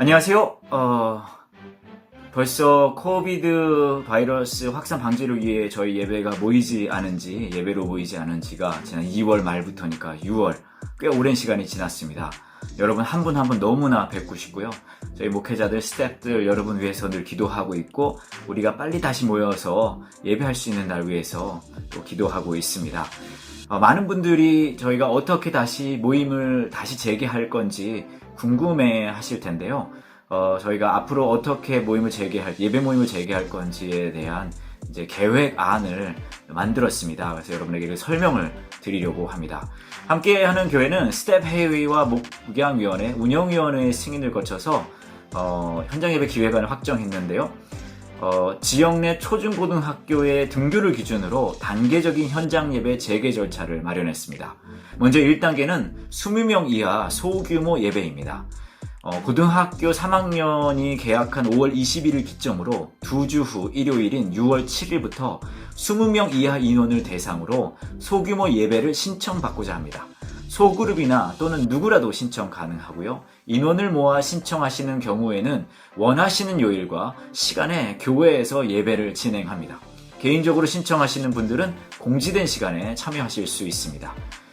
안녕하세요. 벌써 코비드 바이러스 확산 방지를 위해 저희 예배로 모이지 않은지가 지난 2월 말부터니까 6월, 꽤 오랜 시간이 지났습니다. 여러분 한 분 한 분 너무나 뵙고 싶고요. 저희 목회자들, 스태프들 여러분 위해서 늘 기도하고 있고, 우리가 빨리 다시 모여서 예배할 수 있는 날 위해서 또 기도하고 있습니다. 많은 분들이 저희가 어떻게 다시 모임을 다시 재개할 건지 궁금해 하실 텐데요. 저희가 앞으로 어떻게 예배 모임을 재개할 건지에 대한 이제 계획안을 만들었습니다. 그래서 여러분에게 설명을 드리려고 합니다. 함께하는 교회는 스텝 회의와 목양위원회, 운영위원회의 승인을 거쳐서 현장 예배 기획안을 확정했는데요. 지역 내 초중고등학교의 등교를 기준으로 단계적인 현장 예배 재개 절차를 마련했습니다. 먼저 1단계는 20명 이하 소규모 예배입니다. 고등학교 3학년이 개학한 5월 21일 기점으로 2주 후 일요일인 6월 7일부터 20명 이하 인원을 대상으로 소규모 예배를 신청받고자 합니다. 소그룹이나 또는 누구라도 신청 가능하고요. 인원을 모아 신청하시는 경우에는 원하시는 요일과 시간에 교회에서 예배를 진행합니다. 개인적으로 신청하시는 분들은 공지된 시간에 참여하실 수 있습니다.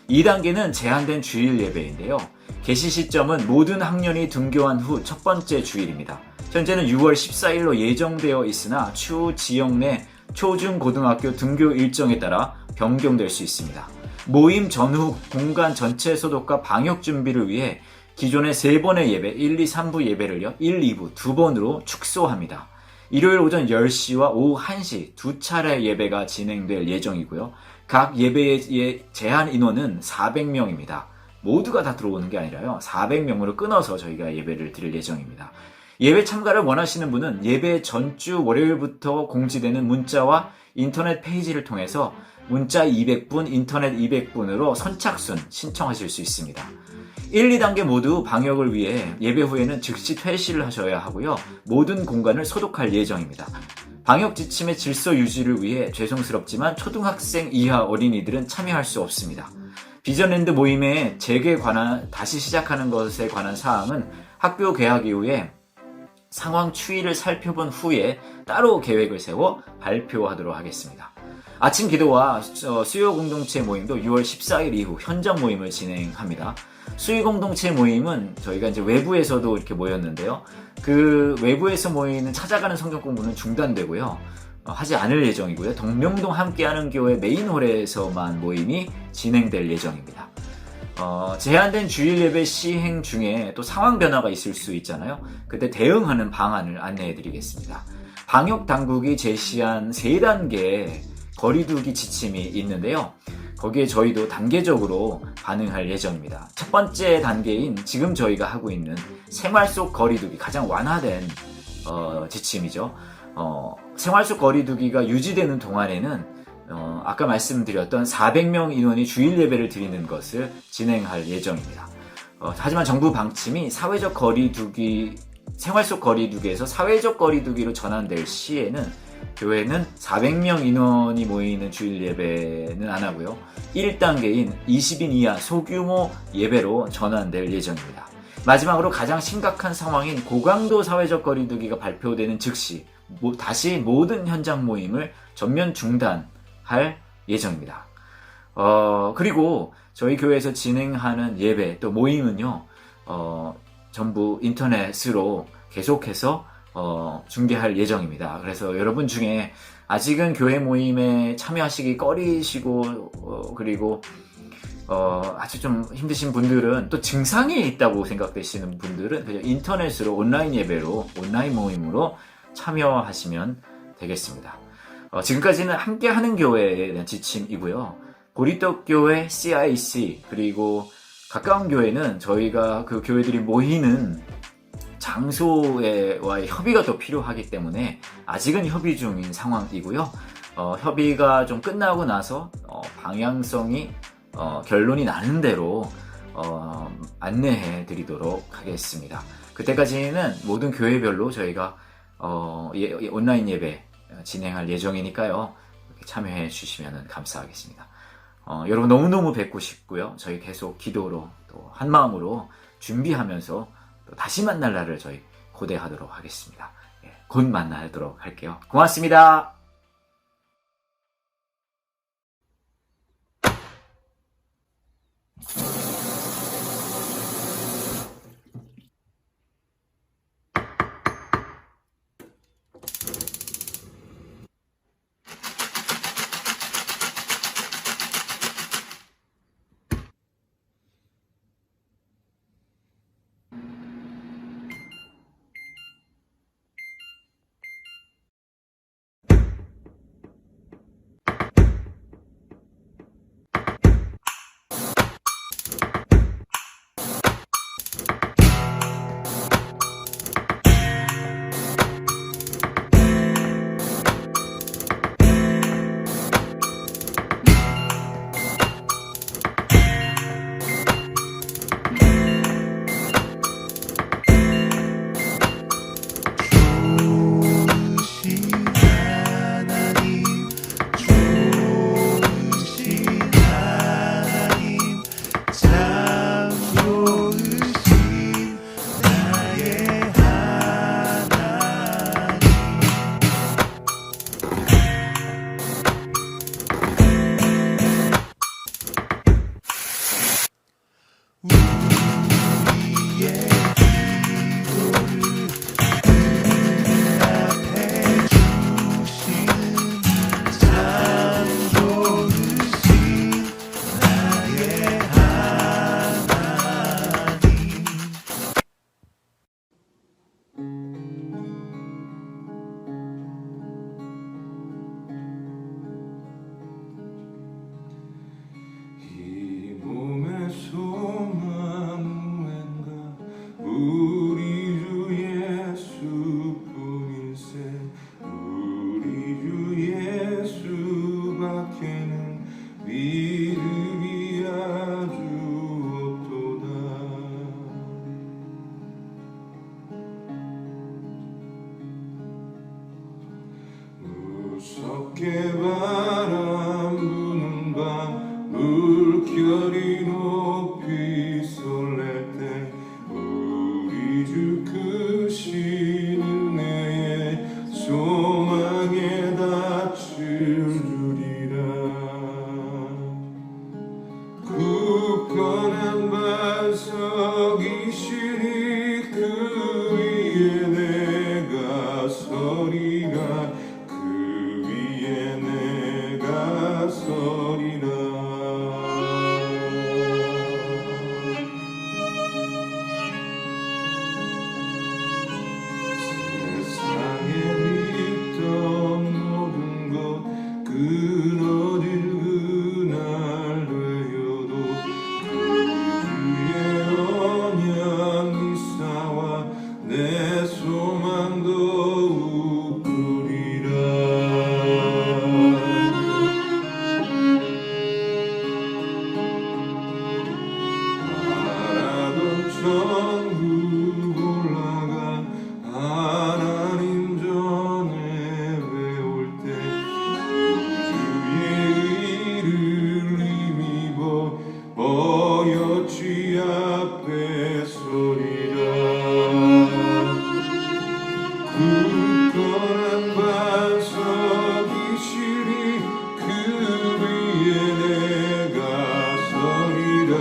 2단계는 제한된 주일 예배인데요. 개시 시점은 모든 학년이 등교한 후 첫 번째 주일입니다. 현재는 6월 14일로 예정되어 있으나 추후 지역 내 초중고등학교 등교 일정에 따라 변경될 수 있습니다. 모임 전후 공간 전체 소독과 방역 준비를 위해 기존의 3번의 예배, 1, 2, 3부 예배를요, 1, 2부 2번으로 축소합니다. 일요일 오전 10시와 오후 1시 2차례 예배가 진행될 예정이고요. 각 예배의 제한 인원은 400명입니다. 모두가 다 들어오는 게 아니라요, 400명으로 끊어서 저희가 예배를 드릴 예정입니다. 예배 참가를 원하시는 분은 예배 전주 월요일부터 공지되는 문자와 인터넷 페이지를 통해서 문자 200분, 인터넷 200분으로 선착순 신청하실 수 있습니다. 1, 2단계 모두 방역을 위해 예배 후에는 즉시 퇴실을 하셔야 하고요. 모든 공간을 소독할 예정입니다. 방역 지침의 질서 유지를 위해 죄송스럽지만 초등학생 이하 어린이들은 참여할 수 없습니다. 비전랜드 모임의 다시 시작하는 것에 관한 사항은 학교 개학 이후에 상황 추이를 살펴본 후에 따로 계획을 세워 발표하도록 하겠습니다. 아침 기도와 수요 공동체 모임도 6월 14일 이후 현장 모임을 진행합니다. 수요 공동체 모임은 저희가 이제 외부에서도 이렇게 모였는데요. 그 외부에서 모이는 찾아가는 성경 공부는 중단되고요. 하지 않을 예정이고요. 동명동 함께하는 교회 메인홀에서만 모임이 진행될 예정입니다. 제한된 주일 예배 시행 중에 또 상황 변화가 있을 수 있잖아요. 그때 대응하는 방안을 안내해 드리겠습니다. 방역 당국이 제시한 3단계 거리두기 지침이 있는데요. 거기에 저희도 단계적으로 반응할 예정입니다. 첫 번째 단계인 지금 저희가 하고 있는 생활 속 거리두기, 가장 완화된 지침이죠. 생활 속 거리두기가 유지되는 동안에는 아까 말씀드렸던 400명 인원이 주일 예배를 드리는 것을 진행할 예정입니다. 하지만 정부 방침이 생활 속 거리두기에서 사회적 거리두기로 전환될 시에는 교회는 400명 인원이 모이는 주일 예배는 안 하고요. 1단계인 20인 이하 소규모 예배로 전환될 예정입니다. 마지막으로 가장 심각한 상황인 고강도 사회적 거리두기가 발표되는 즉시 다시 모든 현장 모임을 전면 중단할 예정입니다. 그리고 저희 교회에서 진행하는 예배 또 모임은요, 전부 인터넷으로 계속해서 중계할 예정입니다. 그래서 여러분 중에 아직은 교회 모임에 참여하시기 꺼리시고 그리고 아주 좀 힘드신 분들은, 또 증상이 있다고 생각되시는 분들은 그냥 인터넷으로 온라인 예배로, 온라인 모임으로 참여하시면 되겠습니다. 지금까지는 함께하는 교회에 대한 지침이고요. 보리떡교회, CIC 그리고 가까운 교회는 저희가 그 교회들이 모이는 장소와의 협의가 더 필요하기 때문에 아직은 협의 중인 상황이고요. 협의가 좀 끝나고 나서 방향성이 결론이 나는 대로 안내해 드리도록 하겠습니다. 그때까지는 모든 교회별로 저희가 온라인 예배 진행할 예정이니까요. 참여해 주시면 감사하겠습니다. 여러분 너무너무 뵙고 싶고요. 저희 계속 기도로 또 한마음으로 준비하면서 또 다시 만날 날을 저희 고대하도록 하겠습니다. 예, 곧 만나도록 할게요. 고맙습니다. 무섭게 바람 부는 밤 물결이 높이 쏠릴 때 우리 주 크신 은혜에 소망에 닿칠 줄이라. 굳건한 반석이시니 그 위에 내가 서리라. 서리라. 세상에 있던 모든 것 끊어질 그날 되어도 그 주의 언약 미사와 내 소망 더욱 크리라. 천국 올라가 하나님 전에 배울 때 주의 의를 힘입어 어여취 앞에 서리라. 굳건한 반석이시니 그 위에 내가 서리라.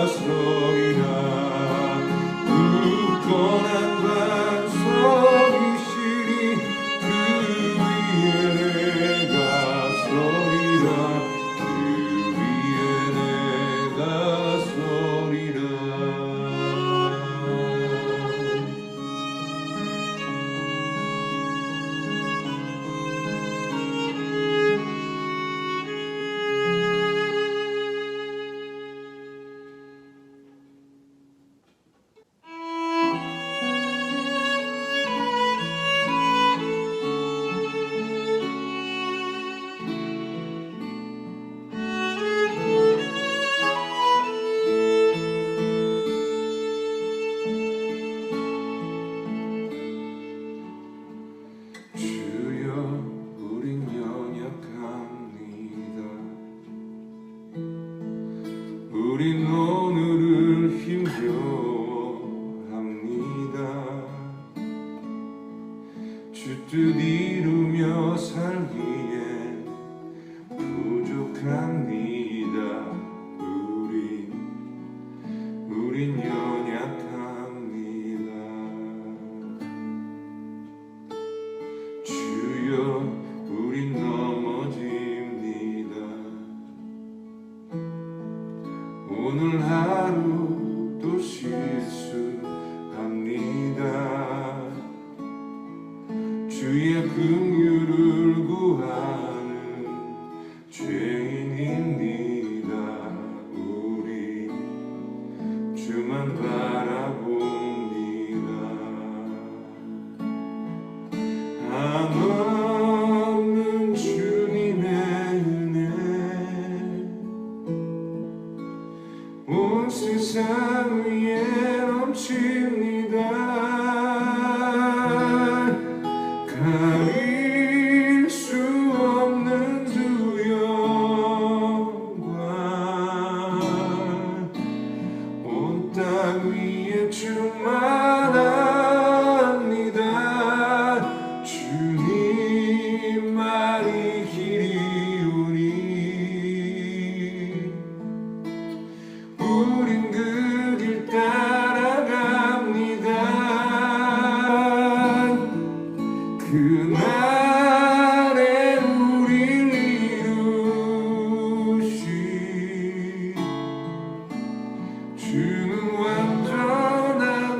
서리라. 굳건한 반석이시니 그 위에 내가 서리라. 그 위에 내가 서리라. 주여 우린 연약합니다. 우린 오늘을 힘겨워 연약합니다. 우린 연약합니다. 주여 우린 넘어집니다. 오늘 하루도 실수합니다. 주의 긍휼을 구하는 죄인입니다. 우리 주만 바라봅니다. 한없는 주님의 은혜 온 세상 위에 넘칩니다. 가릴 수 없는 두 영광 온 땅 위에 충만합니다. 주님만이 길이오니 우린 그 길 따라갑니다. 그날에 우릴 이루시 주는 완전합니다.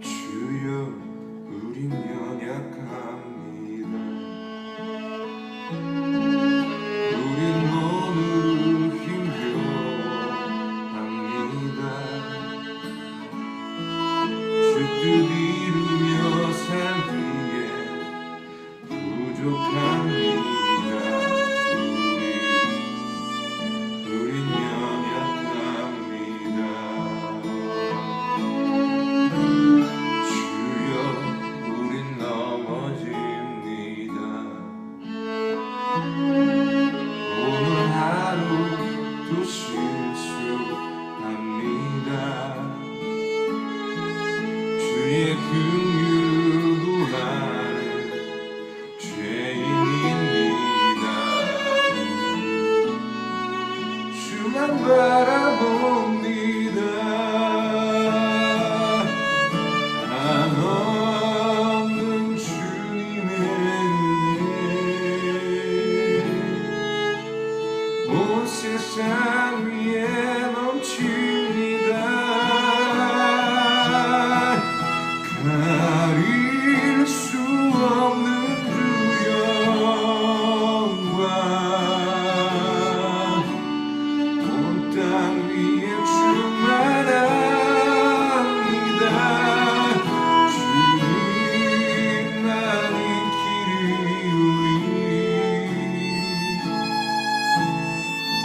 주여 우린 연약합니다. 우린 오늘 힘겨워합니다. 주 뜻 이루며 살기에 부족합니다. 우린 연약합니다. 주여 우린 넘어집니다. 오늘 하루도 실수합니다. 주의 긍휼을 구하는 죄인입니다. 주만 바라봅니다. 한없는 주님의 은혜 온 세상 위에 넘칩니다. 가릴 수 없는 주 영광 온 땅 위에 충만합니다. 주님만이 길이오니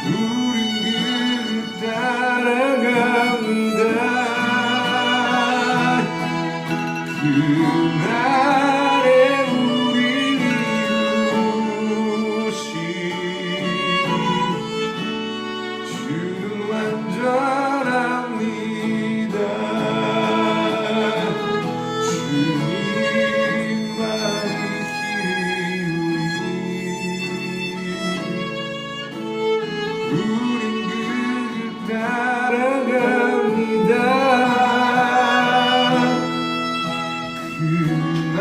우린 그 길 따라갑니다. 그날에 우릴 이루시 주는 완전합니다. 주님만이 길이오니 우린 그 길 따라갑니다. 그날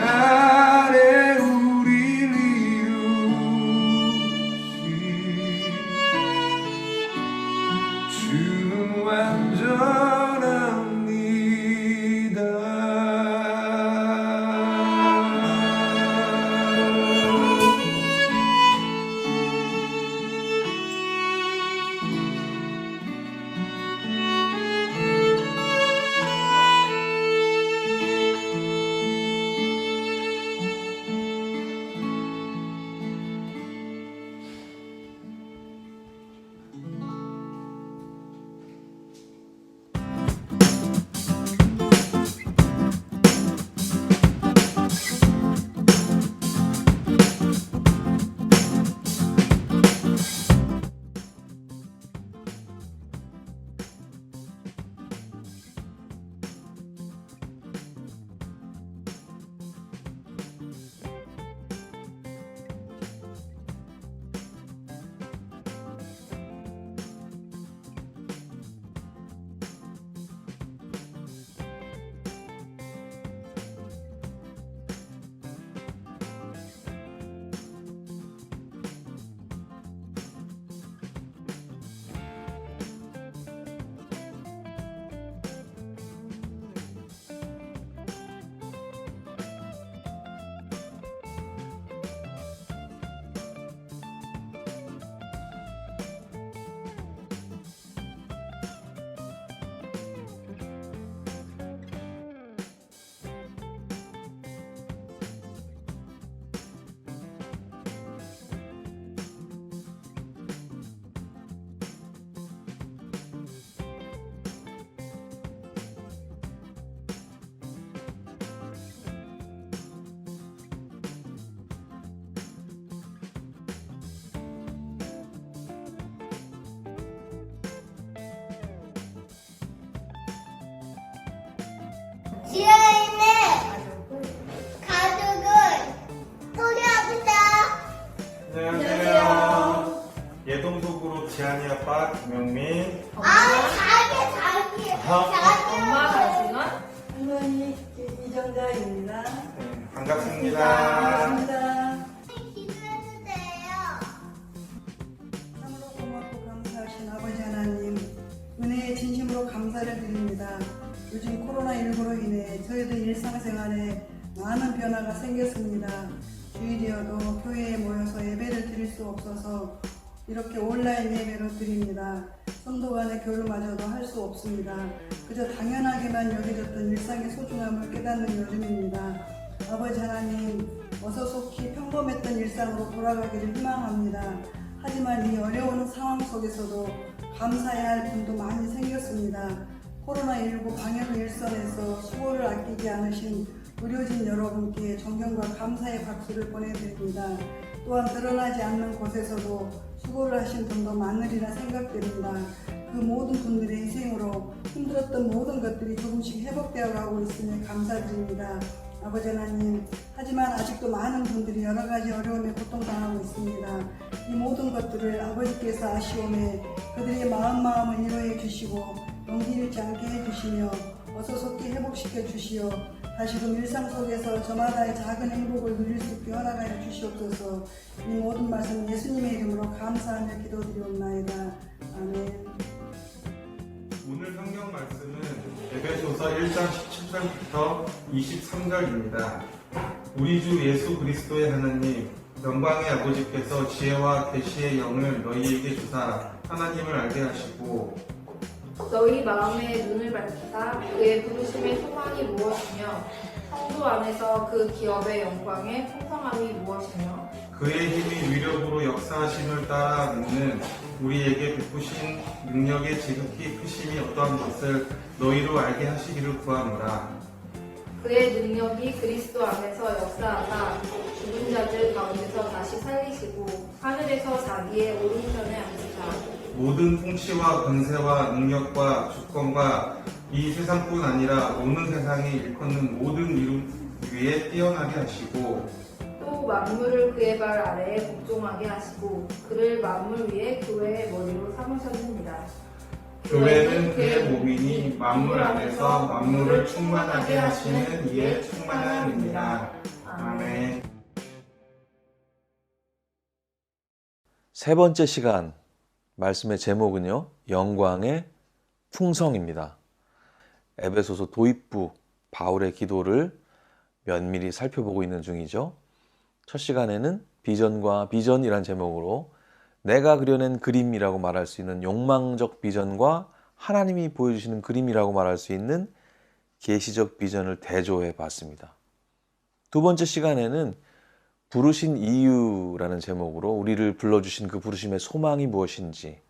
이하입니다. 네, 반갑습니다. 반갑습니다. 기도해주세요. 참으로 고맙고 감사하신 아버지 하나님, 은혜에 진심으로 감사를 드립니다. 요즘 코로나19로 인해 저희들 일상생활에 많은 변화가 생겼습니다. 주일이어도 교회에 모여서 예배를 드릴 수 없어서 이렇게 온라인 예배로 드립니다. 성도 간의 교류마저도 할 수 없습니다. 그저 당연하게만 여겨졌던 일상의 소중함을 깨닫는 요즘입니다. 아버지 하나님, 어서 속히 평범했던 일상으로 돌아가기를 희망합니다. 하지만 이 어려운 상황 속에서도 감사해야 할 분도 많이 생겼습니다. 코로나19 방역 일선에서 수고를 아끼지 않으신 의료진 여러분께 존경과 감사의 박수를 보내드립니다. 또한 드러나지 않는 곳에서도 수고를 하신 분도 많으리라 생각됩니다. 그 모든 분들의 희생으로 힘들었던 모든 것들이 조금씩 회복되어 가고 있으니 감사드립니다. 아버지 하나님, 하지만 아직도 많은 분들이 여러 가지 어려움에 고통당하고 있습니다. 이 모든 것들을 아버지께서 아시오매 그들의 마음을 위로해 주시고 용기 잃지 않게 해주시며 어서 속히 회복시켜 주시어 다시금 일상 속에서 저마다의 작은 행복을 누릴 수 있게 허락하여 주시옵소서. 이 모든 말씀 예수님의 이름으로 감사하며 기도드리옵나이다. 아멘. 오늘 성경 말씀은 에베소서 1장 17절부터 23절입니다. 우리 주 예수 그리스도의 하나님, 영광의 아버지께서 지혜와 계시의 영을 너희에게 주사 하나님을 알게 하시고 너희 마음의 눈을 밝히사 그의 부르심의 소망이 무엇이며 성도 안에서 그 기업의 영광의 풍성함이 무엇이며 그의 힘이 위력으로 역사하심을 따라 믿는 우리에게 베푸신 능력의 지극히 크심이 어떠한 것을 너희로 알게 하시기를 구하노라. 그의 능력이 그리스도 안에서 역사하사 죽은 자들 가운데서 다시 살리시고 하늘에서 자기의 오른편에 앉으사 모든 통치와 권세와 능력과 주권과 이 세상뿐 아니라 오는 세상에 일컫는 모든 이름 위에 뛰어나게 하시고 또 만물을 그의 발 아래에 복종하게 하시고 그를 만물 위에 교회의 머리로 삼으셨느니라. 교회는 그의 몸이니 만물 안에서 만물을 충만하게 하시는 이의 충만함입니다. 아멘. 세 번째 시간 말씀의 제목은요, 영광의 풍성입니다. 에베소서 도입부 바울의 기도를 면밀히 살펴보고 있는 중이죠. 첫 시간에는 비전과 비전이란 제목으로 내가 그려낸 그림이라고 말할 수 있는 욕망적 비전과 하나님이 보여주시는 그림이라고 말할 수 있는 계시적 비전을 대조해 봤습니다. 두 번째 시간에는 부르신 이유라는 제목으로 우리를 불러주신 그 부르심의 소망이 무엇인지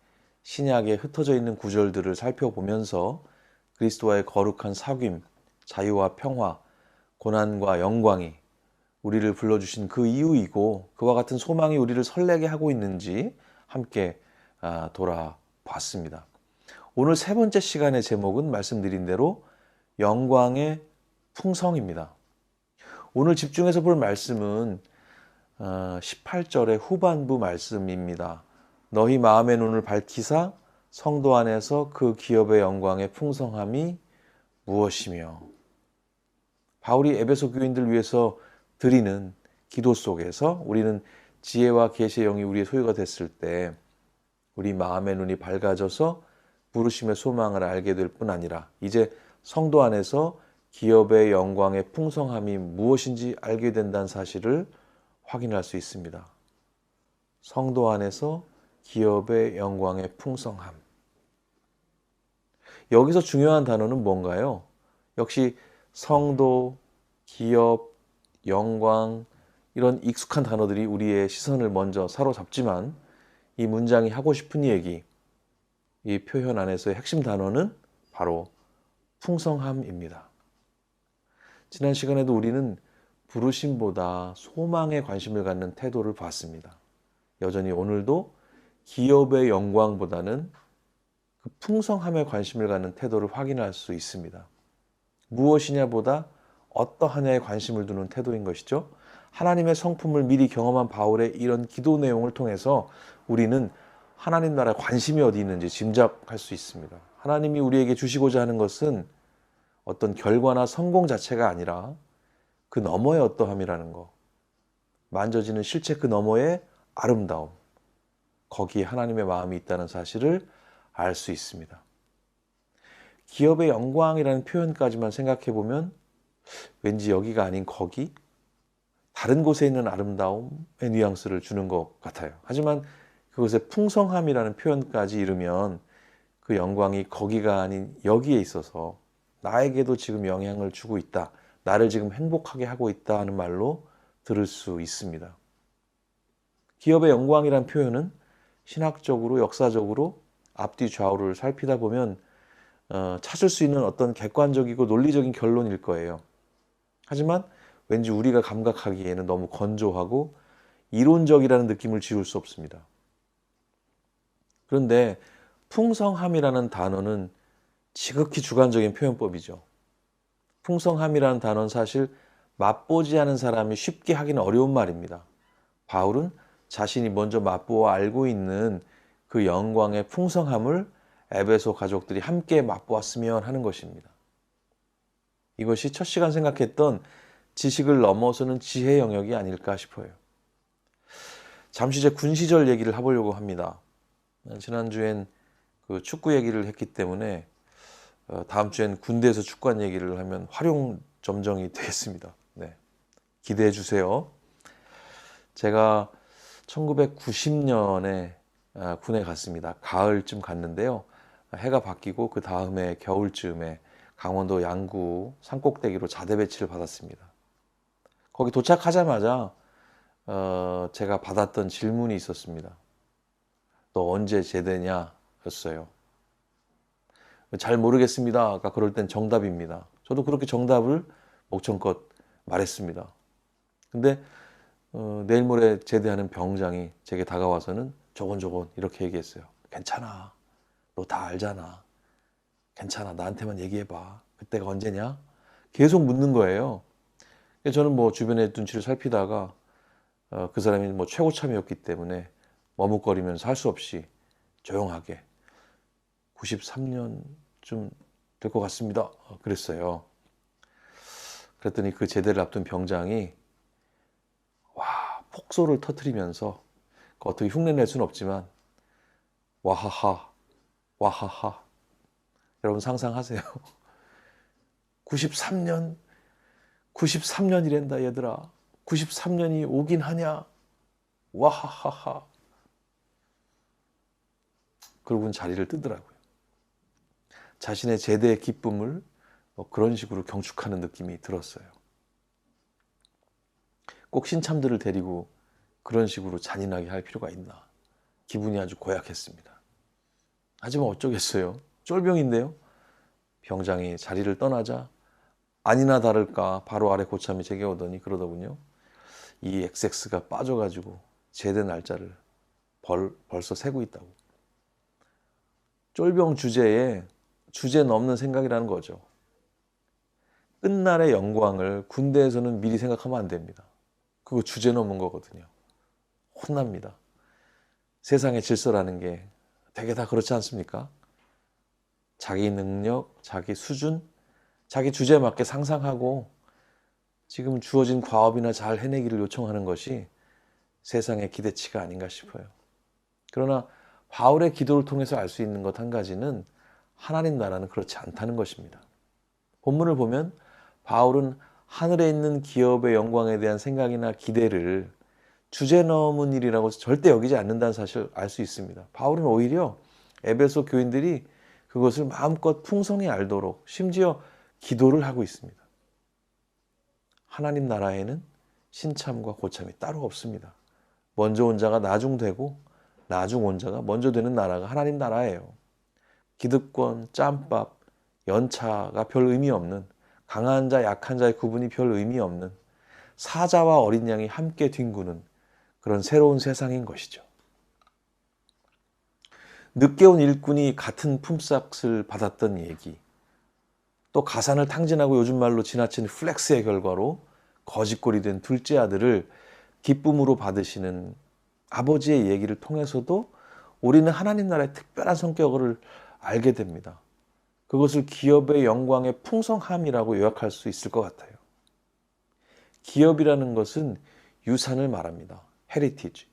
신약에 흩어져 있는 구절들을 살펴보면서 그리스도와의 거룩한 사귐, 자유와 평화, 고난과 영광이 우리를 불러주신 그 이유이고 그와 같은 소망이 우리를 설레게 하고 있는지 함께 돌아봤습니다. 오늘 세 번째 시간의 제목은 말씀드린 대로 영광의 풍성입니다. 오늘 집중해서 볼 말씀은 18절의 후반부 말씀입니다. 너희 마음의 눈을 밝히사 성도 안에서 그 기업의 영광의 풍성함이 무엇이며 바울이 에베소 교인들 위해서 드리는 기도 속에서 우리는 지혜와 계시의 영이 우리의 소유가 됐을 때 우리 마음의 눈이 밝아져서 부르심의 소망을 알게 될 뿐 아니라 이제 성도 안에서 기업의 영광의 풍성함이 무엇인지 알게 된다는 사실을 확인할 수 있습니다. 성도 안에서 기업의 영광의 풍성함. 여기서 중요한 단어는 뭔가요? 역시 성도, 기업, 영광 이런 익숙한 단어들이 우리의 시선을 먼저 사로잡지만 이 문장이 하고 싶은 얘기, 이 표현 안에서의 핵심 단어는 바로 풍성함입니다. 지난 시간에도 우리는 부르심보다 소망에 관심을 갖는 태도를 봤습니다. 여전히 오늘도 기업의 영광보다는 그 풍성함에 관심을 갖는 태도를 확인할 수 있습니다. 무엇이냐보다 어떠하냐에 관심을 두는 태도인 것이죠. 하나님의 성품을 미리 경험한 바울의 이런 기도 내용을 통해서 우리는 하나님 나라에 관심이 어디 있는지 짐작할 수 있습니다. 하나님이 우리에게 주시고자 하는 것은 어떤 결과나 성공 자체가 아니라 그 너머의 어떠함이라는 거, 만져지는 실체 그 너머의 아름다움, 거기에 하나님의 마음이 있다는 사실을 알 수 있습니다. 기업의 영광이라는 표현까지만 생각해 보면 왠지 여기가 아닌 거기, 다른 곳에 있는 아름다움의 뉘앙스를 주는 것 같아요. 하지만 그것의 풍성함이라는 표현까지 이르면 그 영광이 거기가 아닌 여기에 있어서 나에게도 지금 영향을 주고 있다, 나를 지금 행복하게 하고 있다 하는 말로 들을 수 있습니다. 기업의 영광이라는 표현은 신학적으로, 역사적으로 앞뒤 좌우를 살피다 보면 찾을 수 있는 어떤 객관적이고 논리적인 결론일 거예요. 하지만 왠지 우리가 감각하기에는 너무 건조하고 이론적이라는 느낌을 지울 수 없습니다. 그런데 풍성함이라는 단어는 지극히 주관적인 표현법이죠. 풍성함이라는 단어는 사실 맛보지 않은 사람이 쉽게 하기는 어려운 말입니다. 바울은 자신이 먼저 맛보아 알고 있는 그 영광의 풍성함을 에베소 가족들이 함께 맛보았으면 하는 것입니다. 이것이 첫 시간 생각했던 지식을 넘어서는 지혜 영역이 아닐까 싶어요. 잠시 제 군 시절 얘기를 해보려고 합니다. 지난주엔 그 축구 얘기를 했기 때문에 다음 주엔 군대에서 축구한 얘기를 하면 활용점정이 되겠습니다. 네, 기대해 주세요. 제가 1990년에 군에 갔습니다. 가을쯤 갔는데요. 해가 바뀌고 그 다음에 겨울쯤에 강원도 양구 산꼭대기로 자대 배치를 받았습니다. 거기 도착하자마자 제가 받았던 질문이 있었습니다. 너 언제 제대냐? 였어요. 잘 모르겠습니다. 아까 그럴 땐 정답입니다. 저도 그렇게 정답을 목청껏 말했습니다. 근데 내일 모레 제대하는 병장이 제게 다가와서는 조곤조곤 이렇게 얘기했어요. 괜찮아. 너 다 알잖아. 괜찮아. 나한테만 얘기해봐. 그때가 언제냐? 계속 묻는 거예요. 저는 뭐 주변의 눈치를 살피다가 그 사람이 뭐 최고참이었기 때문에 머뭇거리면서 할 수 없이 조용하게 93년쯤 될 것 같습니다. 그랬어요. 그랬더니 그 제대를 앞둔 병장이 폭소를 터뜨리면서 어떻게 흉내낼 수는 없지만 와하하 와하하 여러분 상상하세요. 93년이란다 얘들아. 93년이 오긴 하냐. 와하하하. 그러고는 자리를 뜨더라고요. 자신의 제대의 기쁨을 그런 식으로 경축하는 느낌이 들었어요. 꼭 신참들을 데리고 그런 식으로 잔인하게 할 필요가 있나. 기분이 아주 고약했습니다. 하지만 어쩌겠어요. 쫄병인데요. 병장이 자리를 떠나자 아니나 다를까 바로 아래 고참이 제게 오더니 그러더군요. 이 XX가 빠져가지고 제대 날짜를 벌써 세고 있다고. 쫄병 주제에 주제 넘는 생각이라는 거죠. 끝날의 영광을 군대에서는 미리 생각하면 안 됩니다. 그거 주제 넘은 거거든요. 혼납니다. 세상의 질서라는 게 되게 다 그렇지 않습니까? 자기 능력, 자기 수준, 자기 주제에 맞게 상상하고 지금 주어진 과업이나 잘 해내기를 요청하는 것이 세상의 기대치가 아닌가 싶어요. 그러나 바울의 기도를 통해서 알 수 있는 것 한 가지는 하나님 나라는 그렇지 않다는 것입니다. 본문을 보면 바울은 하늘에 있는 기업의 영광에 대한 생각이나 기대를 주제 넘은 일이라고 절대 여기지 않는다는 사실을 알 수 있습니다. 바울은 오히려 에베소 교인들이 그것을 마음껏 풍성히 알도록 심지어 기도를 하고 있습니다. 하나님 나라에는 신참과 고참이 따로 없습니다. 먼저 온 자가 나중 되고 나중 온 자가 먼저 되는 나라가 하나님 나라예요. 기득권, 짬밥, 연차가 별 의미 없는, 강한 자, 약한 자의 구분이 별 의미 없는, 사자와 어린 양이 함께 뒹구는 그런 새로운 세상인 것이죠. 늦게 온 일꾼이 같은 품삯을 받았던 얘기, 또 가산을 탕진하고 요즘 말로 지나친 플렉스의 결과로 거짓골이 된 둘째 아들을 기쁨으로 받으시는 아버지의 얘기를 통해서도 우리는 하나님 나라의 특별한 성격을 알게 됩니다. 그것을 기업의 영광의 풍성함이라고 요약할 수 있을 것 같아요. 기업이라는 것은 유산을 말합니다. 헤리티지.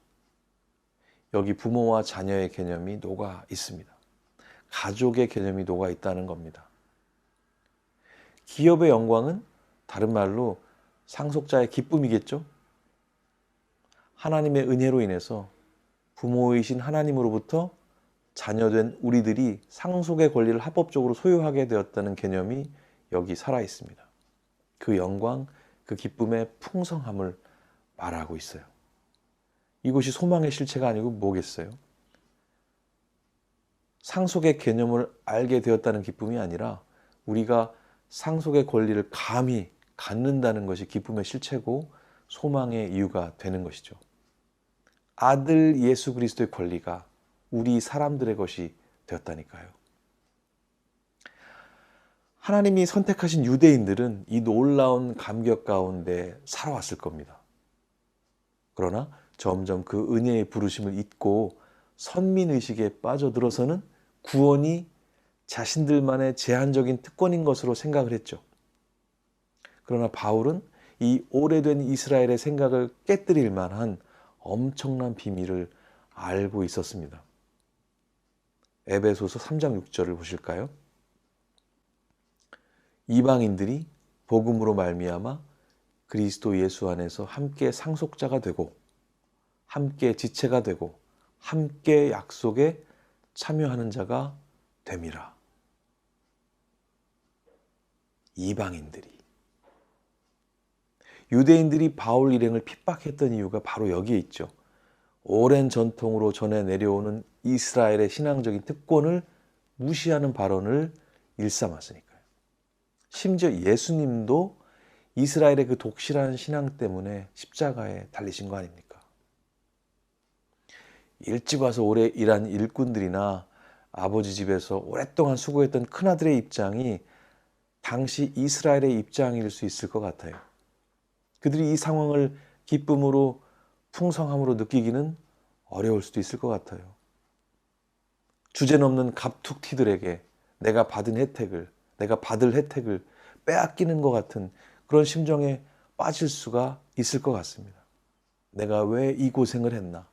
여기 부모와 자녀의 개념이 녹아 있습니다. 가족의 개념이 녹아 있다는 겁니다. 기업의 영광은 다른 말로 상속자의 기쁨이겠죠? 하나님의 은혜로 인해서 부모이신 하나님으로부터 자녀된 우리들이 상속의 권리를 합법적으로 소유하게 되었다는 개념이 여기 살아 있습니다. 그 영광, 그 기쁨의 풍성함을 말하고 있어요. 이것이 소망의 실체가 아니고 뭐겠어요? 상속의 개념을 알게 되었다는 기쁨이 아니라 우리가 상속의 권리를 감히 갖는다는 것이 기쁨의 실체고 소망의 이유가 되는 것이죠. 아들 예수 그리스도의 권리가 우리 사람들의 것이 되었다니까요. 하나님이 선택하신 유대인들은 이 놀라운 감격 가운데 살아왔을 겁니다. 그러나 점점 그 은혜의 부르심을 잊고 선민의식에 빠져들어서는 구원이 자신들만의 제한적인 특권인 것으로 생각을 했죠. 그러나 바울은 이 오래된 이스라엘의 생각을 깨뜨릴 만한 엄청난 비밀을 알고 있었습니다. 에베소서 3장 6절을 보실까요? 이방인들이 복음으로 말미암아 그리스도 예수 안에서 함께 상속자가 되고 함께 지체가 되고 함께 약속에 참여하는 자가 됨이라. 이방인들이. 유대인들이 바울 일행을 핍박했던 이유가 바로 여기에 있죠. 오랜 전통으로 전해 내려오는 이스라엘의 신앙적인 특권을 무시하는 발언을 일삼았으니까요. 심지어 예수님도 이스라엘의 그 독실한 신앙 때문에 십자가에 달리신 거 아닙니까? 일찍 와서 오래 일한 일꾼들이나 아버지 집에서 오랫동안 수고했던 큰아들의 입장이 당시 이스라엘의 입장일 수 있을 것 같아요. 그들이 이 상황을 기쁨으로 풍성함으로 느끼기는 어려울 수도 있을 것 같아요. 주제넘는 갑툭튀들에게 내가 받을 혜택을 빼앗기는 것 같은 그런 심정에 빠질 수가 있을 것 같습니다. 내가 왜 이 고생을 했나?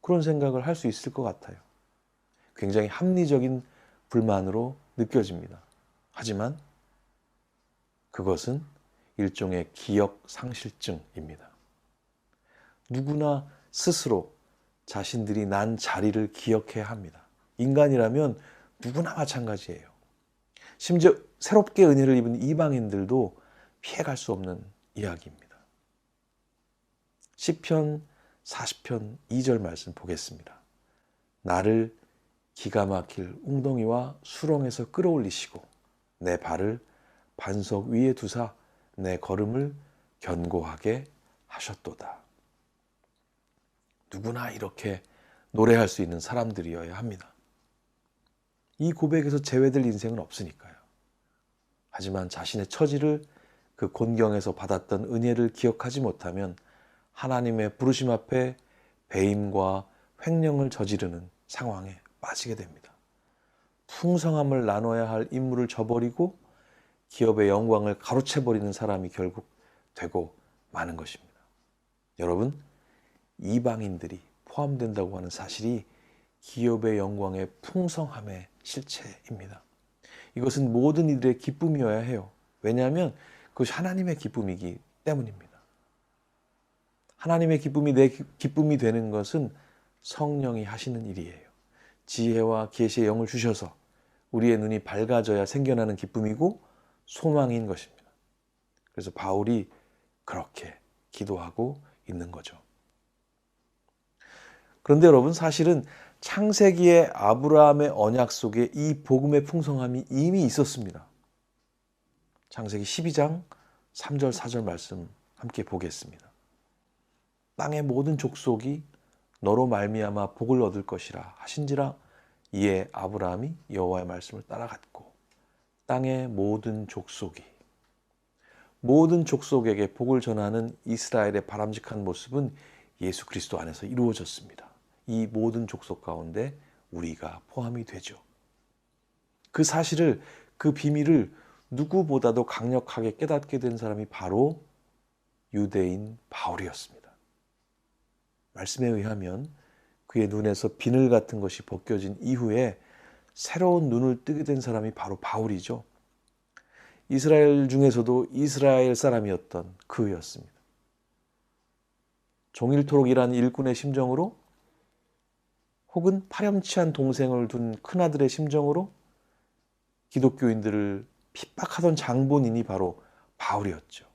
그런 생각을 할 수 있을 것 같아요. 굉장히 합리적인 불만으로 느껴집니다. 하지만 그것은 일종의 기억 상실증입니다. 누구나 스스로 자신들이 난 자리를 기억해야 합니다. 인간이라면 누구나 마찬가지예요. 심지어 새롭게 은혜를 입은 이방인들도 피해갈 수 없는 이야기입니다. 시편 40편 2절 말씀 보겠습니다. 나를 기가 막힐 웅덩이와 수렁에서 끌어올리시고 내 발을 반석 위에 두사 내 걸음을 견고하게 하셨도다. 누구나 이렇게 노래할 수 있는 사람들이어야 합니다. 이 고백에서 제외될 인생은 없으니까요. 하지만 자신의 처지를 그 곤경에서 받았던 은혜를 기억하지 못하면 하나님의 부르심 앞에 배임과 횡령을 저지르는 상황에 빠지게 됩니다. 풍성함을 나눠야 할 임무를 저버리고 기업의 영광을 가로채버리는 사람이 결국 되고 마는 것입니다. 여러분, 이방인들이 포함된다고 하는 사실이 기업의 영광의 풍성함의 실체입니다. 이것은 모든 이들의 기쁨이어야 해요. 왜냐하면 그것이 하나님의 기쁨이기 때문입니다. 하나님의 기쁨이 내 기쁨이 되는 것은 성령이 하시는 일이에요. 지혜와 계시의 영을 주셔서 우리의 눈이 밝아져야 생겨나는 기쁨이고 소망인 것입니다. 그래서 바울이 그렇게 기도하고 있는 거죠. 그런데 여러분, 사실은 창세기의 아브라함의 언약 속에 이 복음의 풍성함이 이미 있었습니다. 창세기 12장 3절 4절 말씀 함께 보겠습니다. 땅의 모든 족속이 너로 말미암아 복을 얻을 것이라 하신지라 이에 아브라함이 여호와의 말씀을 따라갔고 땅의 모든 족속에게 복을 전하는 이스라엘의 바람직한 모습은 예수 그리스도 안에서 이루어졌습니다. 이 모든 족속 가운데 우리가 포함이 되죠. 그 사실을, 그 비밀을 누구보다도 강력하게 깨닫게 된 사람이 바로 유대인 바울이었습니다. 말씀에 의하면 그의 눈에서 비늘 같은 것이 벗겨진 이후에 새로운 눈을 뜨게 된 사람이 바로 바울이죠. 이스라엘 중에서도 이스라엘 사람이었던 그였습니다. 종일토록 일한 일꾼의 심정으로 혹은 파렴치한 동생을 둔 큰아들의 심정으로 기독교인들을 핍박하던 장본인이 바로 바울이었죠.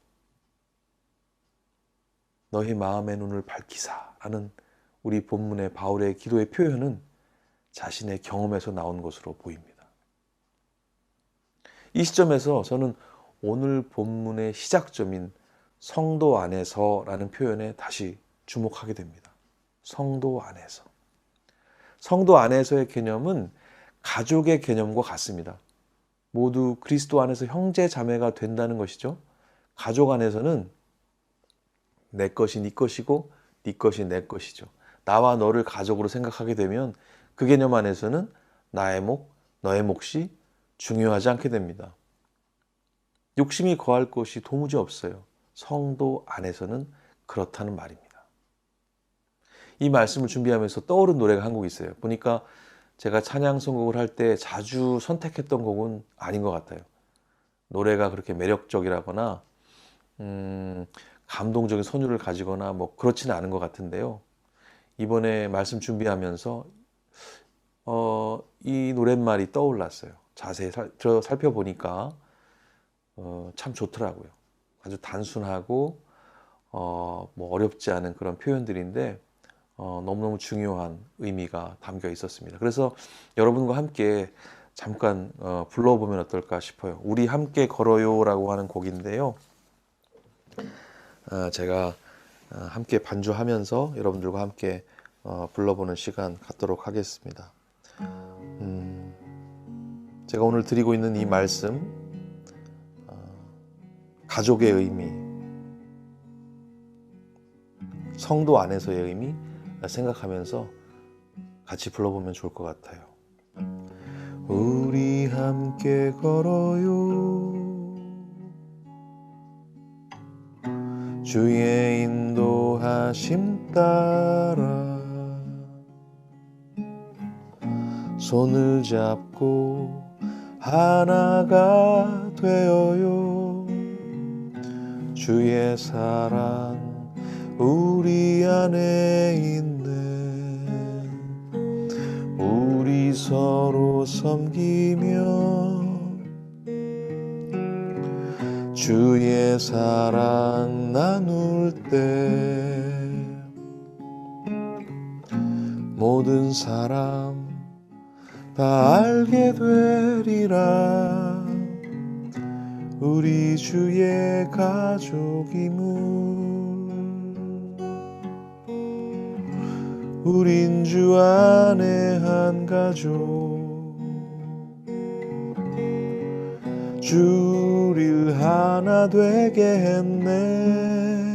너희 마음의 눈을 밝히사라는 우리 본문의 바울의 기도의 표현은 자신의 경험에서 나온 것으로 보입니다. 이 시점에서 저는 오늘 본문의 시작점인 성도 안에서라는 표현에 다시 주목하게 됩니다. 성도 안에서. 성도 안에서의 개념은 가족의 개념과 같습니다. 모두 그리스도 안에서 형제 자매가 된다는 것이죠. 가족 안에서는 내 것이 네 것이고 네 것이 내 것이죠. 나와 너를 가족으로 생각하게 되면 그 개념 안에서는 나의 목, 너의 몫이 중요하지 않게 됩니다. 욕심이 거할 것이 도무지 없어요. 성도 안에서는 그렇다는 말입니다. 이 말씀을 준비하면서 떠오른 노래가 한 곡 있어요. 보니까 제가 찬양 선곡을 할 때 자주 선택했던 곡은 아닌 것 같아요. 노래가 그렇게 매력적이라거나 감동적인 선율을 가지거나 뭐 그렇지는 않은 것 같은데요. 이번에 말씀 준비하면서 이 노랫말이 떠올랐어요. 자세히 살펴보니까 참 좋더라고요. 아주 단순하고 뭐 어렵지 않은 그런 표현들인데 너무너무 중요한 의미가 담겨 있었습니다. 그래서 여러분과 함께 잠깐 불러보면 어떨까 싶어요. 우리 함께 걸어요라고 하는 곡인데요. 제가 함께 반주하면서 여러분들과 함께 불러보는 시간 갖도록 하겠습니다. 제가 오늘 드리고 있는 이 말씀, 가족의 의미, 성도 안에서의 의미 생각하면서 같이 불러보면 좋을 것 같아요. 우리 함께 걸어요, 주의 인도하심 따라 손을 잡고 하나가 되어요. 주의 사랑 우리 안에 있네. 우리 서로 섬기며 주의 사랑 나눌 때 모든 사람 다 알게 되리라. 우리 주의 가족임을. 우린 주 안에 한 가족. 주를 하나 되게 했네.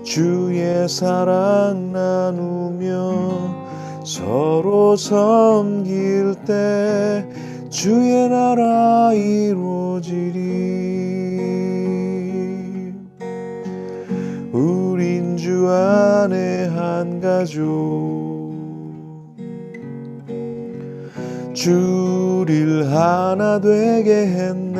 주의 사랑 나누며 서로 섬길 때 주의 나라 이루어지리. 우린 주 안에 한 가족. 주를 하나 되게 했네.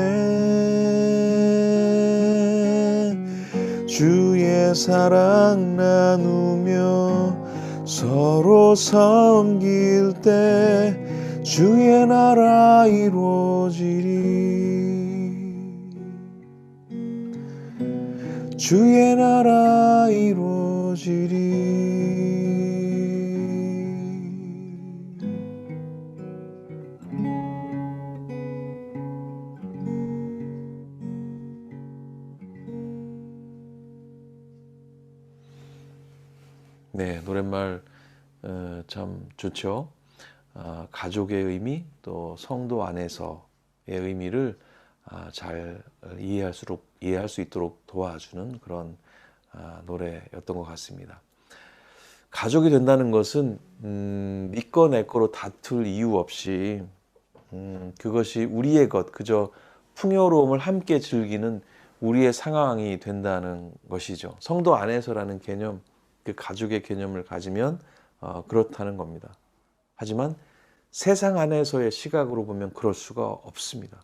주의 사랑 나누며 서로 섬길 때 주의 나라 이루어지리. 주의 나라 이루어지리. 네, 노랫말 참 좋죠. 가족의 의미, 또 성도 안에서의 의미를 잘 이해할 수 있도록 도와주는 그런 노래였던 것 같습니다. 가족이 된다는 것은 니꺼 내꺼로 다툴 이유 없이 그것이 우리의 것, 그저 풍요로움을 함께 즐기는 우리의 상황이 된다는 것이죠. 성도 안에서라는 개념, 그 가족의 개념을 가지면 그렇다는 겁니다. 하지만 세상 안에서의 시각으로 보면 그럴 수가 없습니다.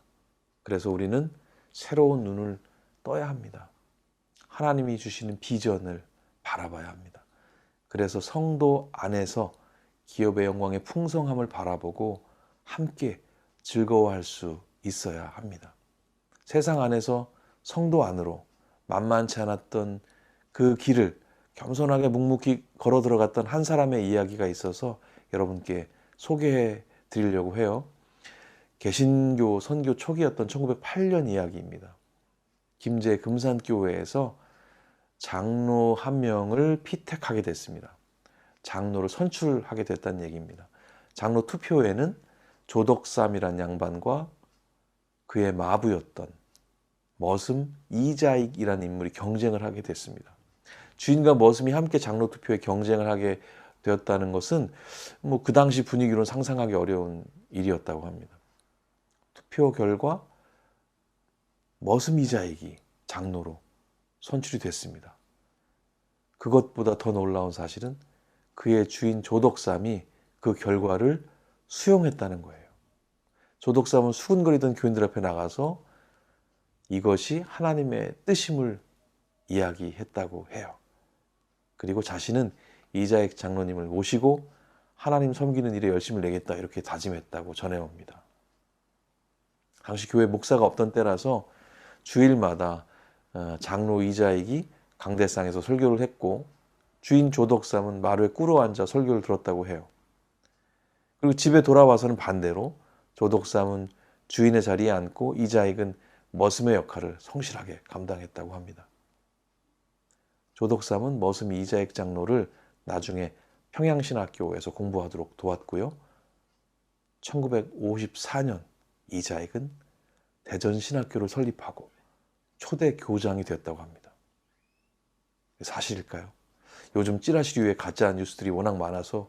그래서 우리는 새로운 눈을 떠야 합니다. 하나님이 주시는 비전을 바라봐야 합니다. 그래서 성도 안에서 기업의 영광의 풍성함을 바라보고 함께 즐거워할 수 있어야 합니다. 세상 안에서 성도 안으로 만만치 않았던 그 길을 겸손하게 묵묵히 걸어 들어갔던 한 사람의 이야기가 있어서 여러분께 소개해 드리려고 해요. 개신교 선교 초기였던 1908년 이야기입니다. 김제 금산교회에서 장로 한 명을 피택하게 됐습니다. 장로를 선출하게 됐다는 얘기입니다. 장로 투표에는 조덕삼이란 양반과 그의 마부였던 머슴 이자익이라는 인물이 경쟁을 하게 됐습니다. 주인과 머슴이 함께 장로 투표에 경쟁을 하게 되었다는 것은 뭐 그 당시 분위기로는 상상하기 어려운 일이었다고 합니다. 투표 결과 머슴 이자익이 장로로 선출이 됐습니다. 그것보다 더 놀라운 사실은 그의 주인 조덕삼이 그 결과를 수용했다는 거예요. 조덕삼은 수군거리던 교인들 앞에 나가서 이것이 하나님의 뜻임을 이야기했다고 해요. 그리고 자신은 이자익 장로님을 모시고 하나님 섬기는 일에 열심을 내겠다 이렇게 다짐했다고 전해옵니다. 당시 교회 목사가 없던 때라서 주일마다 장로 이자익이 강대상에서 설교를 했고 주인 조덕삼은 마루에 꿇어 앉아 설교를 들었다고 해요. 그리고 집에 돌아와서는 반대로 조덕삼은 주인의 자리에 앉고 이자익은 머슴의 역할을 성실하게 감당했다고 합니다. 조덕삼은 머슴 이자익 장로를 나중에 평양신학교에서 공부하도록 도왔고요. 1954년 이자익은 대전신학교를 설립하고 초대 교장이 되었다고 합니다. 사실일까요? 요즘 찌라시류의 가짜 뉴스들이 워낙 많아서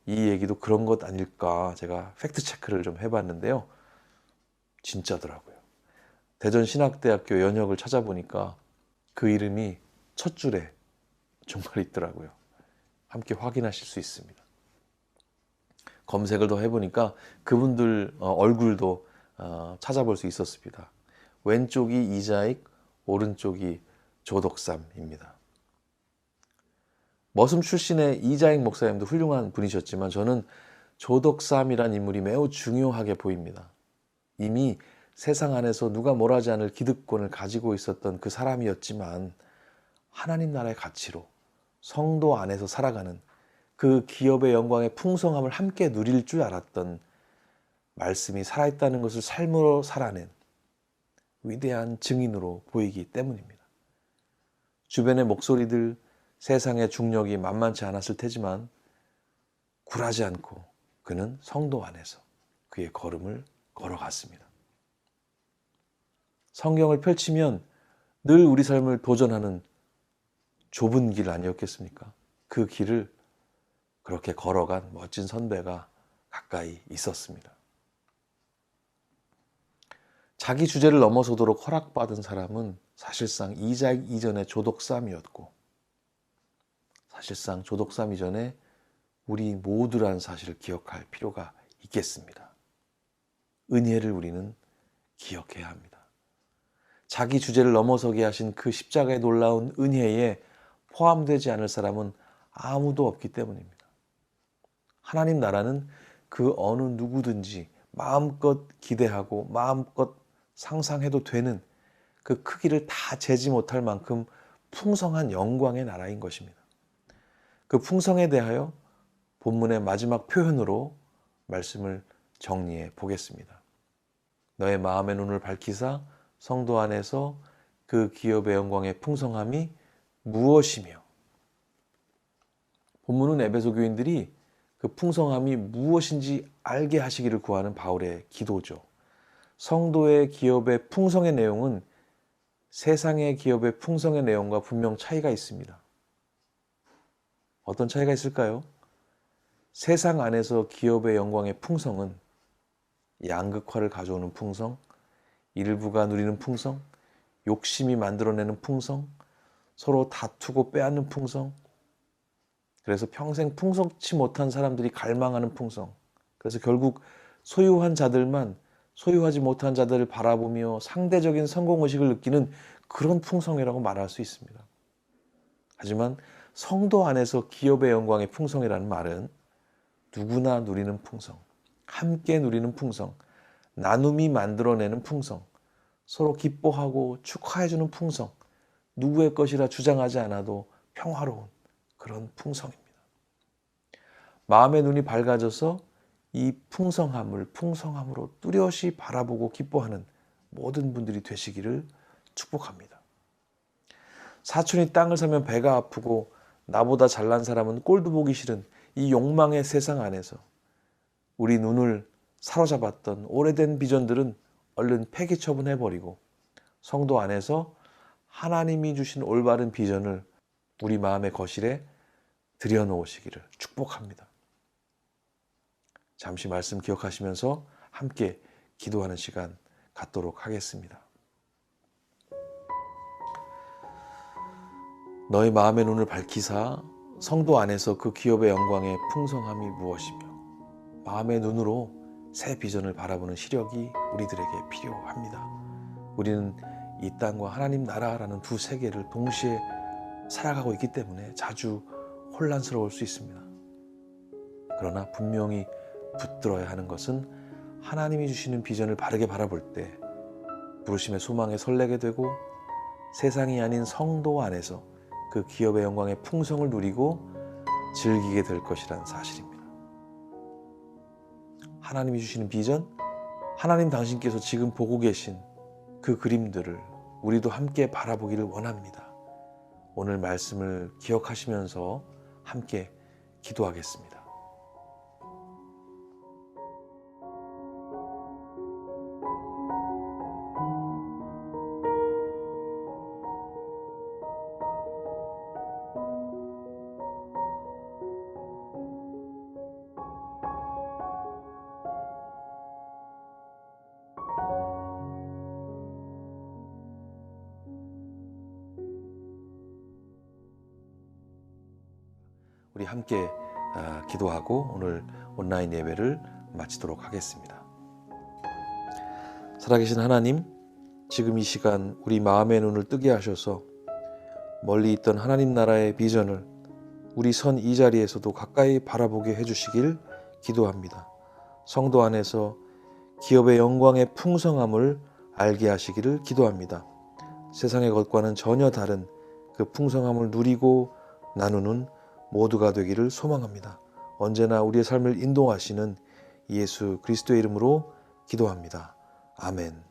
이 얘기도 그런 것 아닐까 제가 팩트 체크를 좀 해봤는데요. 진짜더라고요. 대전신학대학교 연역을 찾아보니까 그 이름이 첫 줄에 정말 있더라고요. 함께 확인하실 수 있습니다. 검색을 더 해보니까 그분들 얼굴도 찾아볼 수 있었습니다. 왼쪽이 이자익, 오른쪽이 조덕삼입니다. 머슴 출신의 이자익 목사님도 훌륭한 분이셨지만 저는 조덕삼이란 인물이 매우 중요하게 보입니다. 이미 세상 안에서 누가 뭘 하지 않을 기득권을 가지고 있었던 그 사람이었지만 하나님 나라의 가치로 성도 안에서 살아가는 그 기업의 영광의 풍성함을 함께 누릴 줄 알았던 말씀이 살아있다는 것을 삶으로 살아낸 위대한 증인으로 보이기 때문입니다. 주변의 목소리들, 세상의 중력이 만만치 않았을 테지만 굴하지 않고 그는 성도 안에서 그의 걸음을 걸어갔습니다. 성경을 펼치면 늘 우리 삶을 도전하는 좁은 길 아니었겠습니까? 그 길을 그렇게 걸어간 멋진 선배가 가까이 있었습니다. 자기 주제를 넘어서도록 허락받은 사람은 사실상 이자익 이전의 조덕삼이었고 사실상 조덕삼 이전에 우리 모두라는 사실을 기억할 필요가 있겠습니다. 은혜를 우리는 기억해야 합니다. 자기 주제를 넘어서게 하신 그 십자가의 놀라운 은혜에 포함되지 않을 사람은 아무도 없기 때문입니다. 하나님 나라는 그 어느 누구든지 마음껏 기대하고 마음껏 상상해도 되는 그 크기를 다 재지 못할 만큼 풍성한 영광의 나라인 것입니다. 그 풍성에 대하여 본문의 마지막 표현으로 말씀을 정리해 보겠습니다. 너의 마음의 눈을 밝히사 성도 안에서 그 기업의 영광의 풍성함이 무엇이며 본문은 에베소 교인들이 그 풍성함이 무엇인지 알게 하시기를 구하는 바울의 기도죠. 성도의 기업의 풍성의 내용은 세상의 기업의 풍성의 내용과 분명 차이가 있습니다. 어떤 차이가 있을까요? 세상 안에서 기업의 영광의 풍성은 양극화를 가져오는 풍성, 일부가 누리는 풍성, 욕심이 만들어내는 풍성, 서로 다투고 빼앗는 풍성, 그래서 평생 풍성치 못한 사람들이 갈망하는 풍성, 그래서 결국 소유한 자들만 소유하지 못한 자들을 바라보며 상대적인 성공의식을 느끼는 그런 풍성이라고 말할 수 있습니다. 하지만 성도 안에서 기업의 영광의 풍성이라는 말은 누구나 누리는 풍성, 함께 누리는 풍성, 나눔이 만들어내는 풍성, 서로 기뻐하고 축하해주는 풍성, 누구의 것이라 주장하지 않아도 평화로운 그런 풍성입니다. 마음의 눈이 밝아져서 이 풍성함으로 뚜렷이 바라보고 기뻐하는 모든 분들이 되시기를 축복합니다. 사촌이 땅을 사면 배가 아프고 나보다 잘난 사람은 꼴도 보기 싫은 이 욕망의 세상 안에서 우리 눈을 사로잡았던 오래된 비전들은 얼른 폐기 처분해버리고 성도 안에서 하나님이 주신 올바른 비전을 우리 마음의 거실에 들여놓으시기를 축복합니다. 잠시 말씀 기억하시면서 함께 기도하는 시간 갖도록 하겠습니다. 너희 마음의 눈을 밝히사 성도 안에서 그 기업의 영광의 풍성함이 무엇이며 마음의 눈으로 새 비전을 바라보는 시력이 우리들에게 필요합니다. 우리는 이 땅과 하나님 나라라는 두 세계를 동시에 살아가고 있기 때문에 자주 혼란스러울 수 있습니다. 그러나 분명히 붙들어야 하는 것은 하나님이 주시는 비전을 바르게 바라볼 때 부르심의 소망에 설레게 되고 세상이 아닌 성도 안에서 그 기업의 영광의 풍성을 누리고 즐기게 될 것이란 사실입니다. 하나님이 주시는 비전, 하나님 당신께서 지금 보고 계신 그 그림들을 우리도 함께 바라보기를 원합니다. 오늘 말씀을 기억하시면서 함께 기도하겠습니다. 우리 함께 기도하고 오늘 온라인 예배를 마치도록 하겠습니다. 살아계신 하나님, 지금 이 시간 우리 마음의 눈을 뜨게 하셔서 멀리 있던 하나님 나라의 비전을 우리 선 이 자리에서도 가까이 바라보게 해주시길 기도합니다. 성도 안에서 기업의 영광의 풍성함을 알게 하시기를 기도합니다. 세상의 것과는 전혀 다른 그 풍성함을 누리고 나누는 모두가 되기를 소망합니다. 언제나 우리의 삶을 인도하시는 예수 그리스도의 이름으로 기도합니다. 아멘.